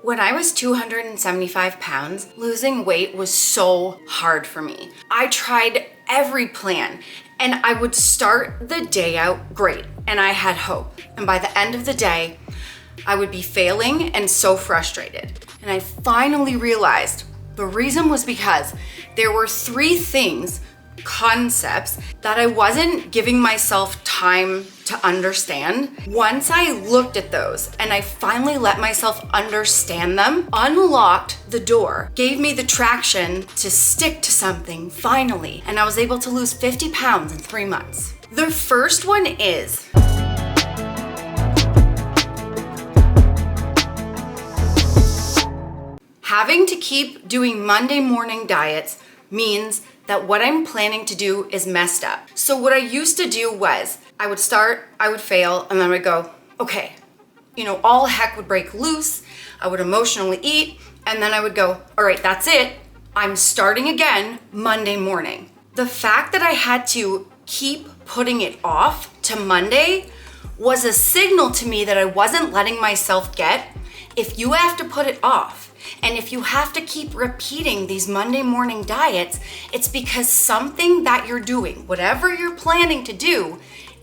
When I was 275 pounds, losing weight was so hard for me. I tried every plan and I would start the day out great and I had hope. And by the end of the day, I would be failing and so frustrated. And I finally realized the reason was because there were 3 concepts that I wasn't giving myself time to understand. Once I looked at those and I finally let myself understand them, unlocked the door, gave me the traction to stick to something finally, and I was able to lose 50 pounds in 3 months. The first one is having to keep doing Monday morning diets means that what I'm planning to do is messed up. So what I used to do was I would start, I would fail, and then I would go, okay, all heck would break loose. I would emotionally eat, and then I would go, all right, that's it. I'm starting again Monday morning. The fact that I had to keep putting it off to Monday was a signal to me that I wasn't letting myself get. If you have to put it off, and if you have to keep repeating these Monday morning diets, it's because something that you're doing, whatever you're planning to do,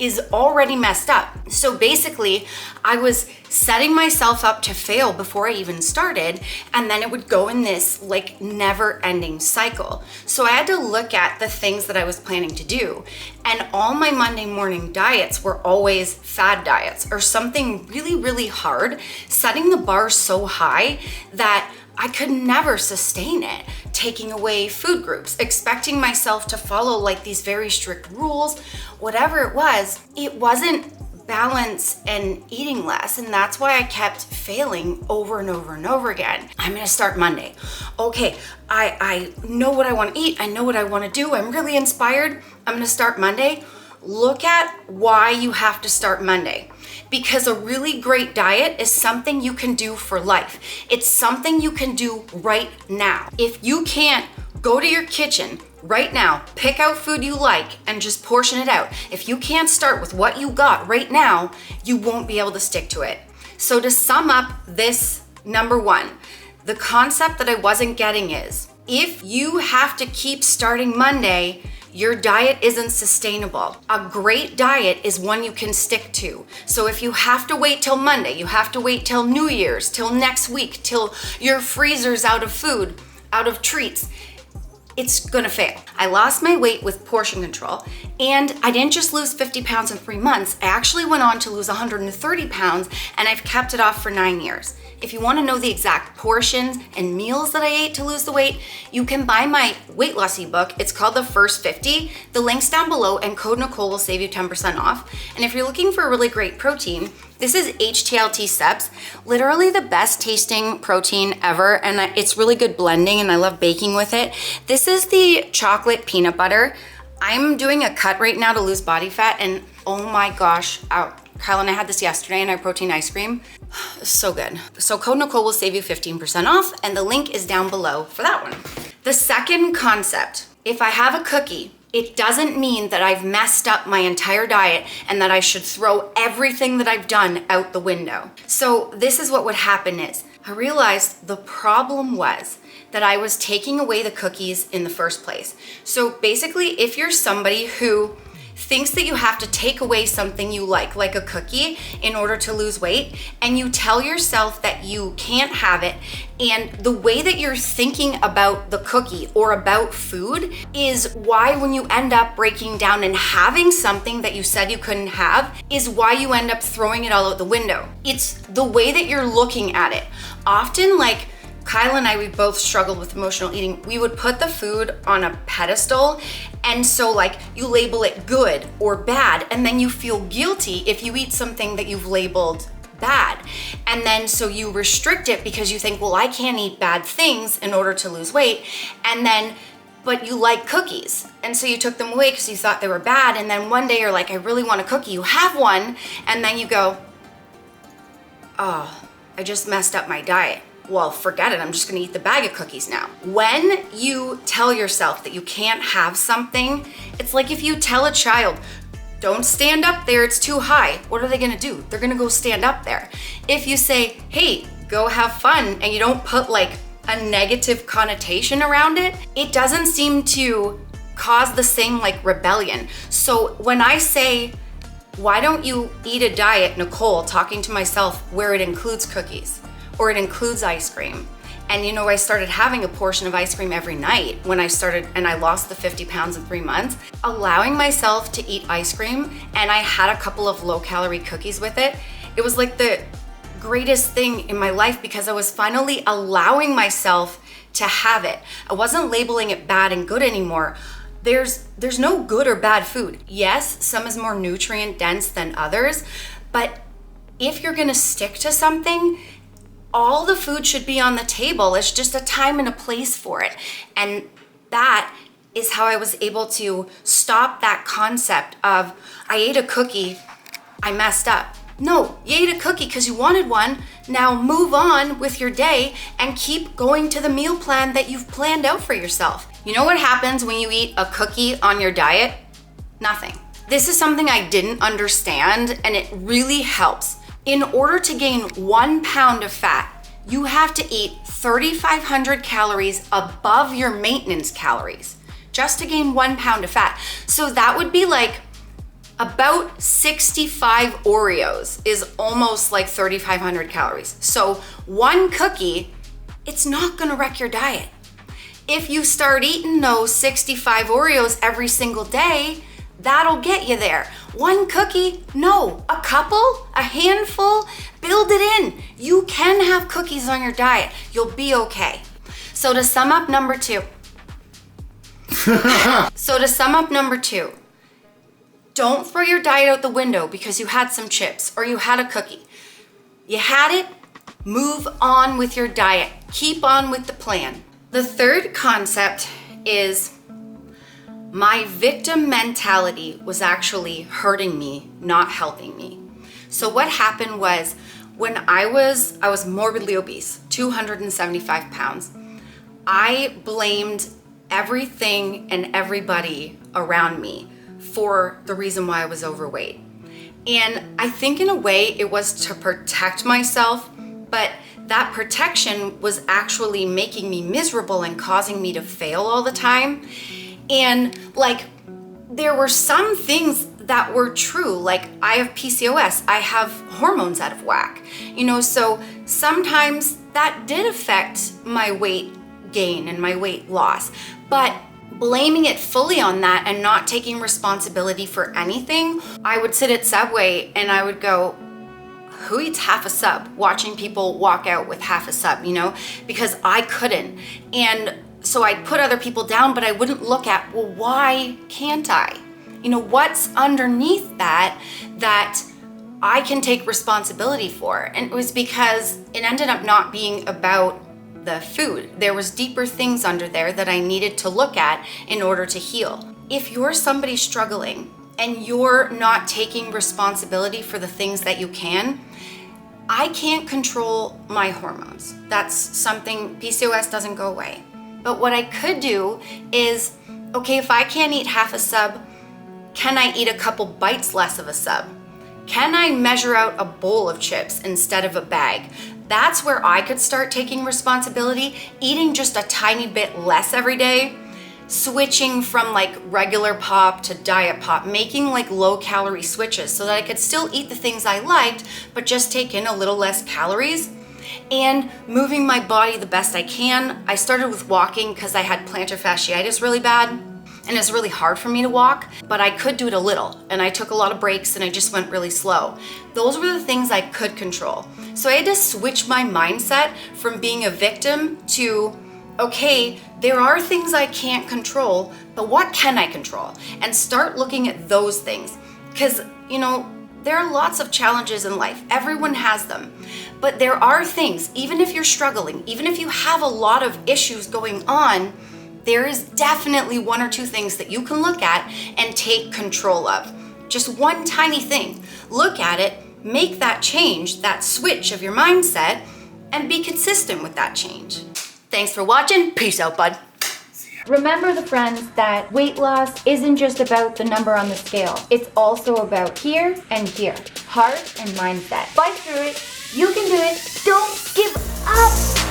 is already messed up. So basically, I was setting myself up to fail before I even started, and then it would go in this never-ending cycle. So I had to look at the things that I was planning to do, and all my Monday morning diets were always fad diets or something really, really hard, setting the bar so high that I could never sustain it, taking away food groups, expecting myself to follow these very strict rules, whatever it wasn't balance and eating less. And that's why I kept failing over and over and over again. I'm gonna start Monday. Okay, I know what I wanna eat. I know what I wanna do. I'm really inspired. I'm gonna start Monday. Look at why you have to start Monday. Because a really great diet is something you can do for life. It's something you can do right now. If you can't go to your kitchen right now, pick out food you like and just portion it out. If you can't start with what you got right now, you won't be able to stick to it. So to sum up this, number 1, the concept that I wasn't getting is, if you have to keep starting Monday, your diet isn't sustainable. A great diet is one you can stick to. So if you have to wait till Monday, you have to wait till New Year's, till next week, till your freezer's out of food, out of treats, it's gonna fail. I lost my weight with portion control, and I didn't just lose 50 pounds in 3 months, I actually went on to lose 130 pounds, and I've kept it off for 9 years. If you wanna know the exact portions and meals that I ate to lose the weight, you can buy my weight loss ebook. It's called The First 50. The link's down below, and code Nicole will save you 10% off. And if you're looking for a really great protein, this is HTLT Steps, literally the best tasting protein ever, and it's really good blending, and I love baking with it. This is the chocolate peanut butter. I'm doing a cut right now to lose body fat, and oh my gosh, Kyle and I had this yesterday in our protein ice cream. So good. So code Nicole will save you 15% off, and the link is down below for that one. The second concept, if I have a cookie, it doesn't mean that I've messed up my entire diet and that I should throw everything that I've done out the window. So this is what would happen is, I realized the problem was that I was taking away the cookies in the first place. So basically, if you're somebody who thinks that you have to take away something you like a cookie, in order to lose weight, and you tell yourself that you can't have it, and the way that you're thinking about the cookie or about food is why when you end up breaking down and having something that you said you couldn't have, is why you end up throwing it all out the window. It's the way that you're looking at it. Often, Kyle and I, we both struggled with emotional eating. We would put the food on a pedestal, and so you label it good or bad, and then you feel guilty if you eat something that you've labeled bad. And then so you restrict it because you think, well, I can't eat bad things in order to lose weight. And then, but you like cookies. And so you took them away because you thought they were bad. And then one day you're like, I really want a cookie. You have one, and then you go, oh, I just messed up my diet. Well, forget it, I'm just gonna eat the bag of cookies now. When you tell yourself that you can't have something, it's like if you tell a child, don't stand up there, it's too high. What are they gonna do? They're gonna go stand up there. If you say, hey, go have fun and you don't put like a negative connotation around it, it doesn't seem to cause the same like rebellion. So when I say, why don't you eat a diet, Nicole, talking to myself, where it includes cookies or it includes ice cream. And you know, I started having a portion of ice cream every night when I started, and I lost the 50 pounds in 3 months. Allowing myself to eat ice cream, and I had a couple of low calorie cookies with it. It was like the greatest thing in my life because I was finally allowing myself to have it. I wasn't labeling it bad and good anymore. There's no good or bad food. Yes, some is more nutrient dense than others, but if you're gonna stick to something, all the food should be on the table. It's just a time and a place for it. And that is how I was able to stop that concept of, I ate a cookie, I messed up. No, you ate a cookie because you wanted one. Now move on with your day and keep going to the meal plan that you've planned out for yourself. You know what happens when you eat a cookie on your diet? Nothing. This is something I didn't understand, and it really helps. In order to gain 1 pound of fat, you have to eat 3,500 calories above your maintenance calories just to gain 1 pound of fat. So that would be like about 65 Oreos is almost like 3,500 calories. So one cookie, it's not gonna wreck your diet. If you start eating those 65 Oreos every single day, that'll get you there. One cookie, no. A couple, a handful, build it in. You can have cookies on your diet. You'll be okay. So to sum up number two, don't throw your diet out the window because you had some chips or you had a cookie. You had it, move on with your diet. Keep on with the plan. The third concept is my victim mentality was actually hurting me, not helping me. So what happened was when I was morbidly obese, 275 pounds, I blamed everything and everybody around me for the reason why I was overweight. And I think in a way it was to protect myself, but that protection was actually making me miserable and causing me to fail all the time. And like, there were some things that were true, like I have PCOS, I have hormones out of whack, you know, so sometimes that did affect my weight gain and my weight loss, but blaming it fully on that and not taking responsibility for anything, I would sit at Subway and I would go, who eats half a sub? Watching people walk out with half a sub, you know, because I couldn't. And so I'd put other people down, but I wouldn't look at, well, why can't I? You know, what's underneath that I can take responsibility for? And it was because it ended up not being about the food. There was deeper things under there that I needed to look at in order to heal. If you're somebody struggling and you're not taking responsibility for the things that you can, I can't control my hormones. That's something, PCOS doesn't go away. But what I could do is, okay, if I can't eat half a sub, can I eat a couple bites less of a sub? Can I measure out a bowl of chips instead of a bag? That's where I could start taking responsibility, eating just a tiny bit less every day, switching from like regular pop to diet pop, making like low calorie switches so that I could still eat the things I liked, but just take in a little less calories. And moving my body the best I can. I started with walking because I had plantar fasciitis really bad and it's really hard for me to walk, but I could do it a little, and I took a lot of breaks and I just went really slow. Those were the things I could control. So I had to switch my mindset from being a victim to, okay, there are things I can't control, but what can I control? And start looking at those things. Because, you know, there are lots of challenges in life. Everyone has them. But there are things, even if you're struggling, even if you have a lot of issues going on, there is definitely one or two things that you can look at and take control of. Just one tiny thing. Look at it, make that change, that switch of your mindset, and be consistent with that change. Thanks for watching. Peace out, bud. Remember, the friends, that weight loss isn't just about the number on the scale. It's also about here and here, heart and mindset. Fight through it. You can do it. Don't give up.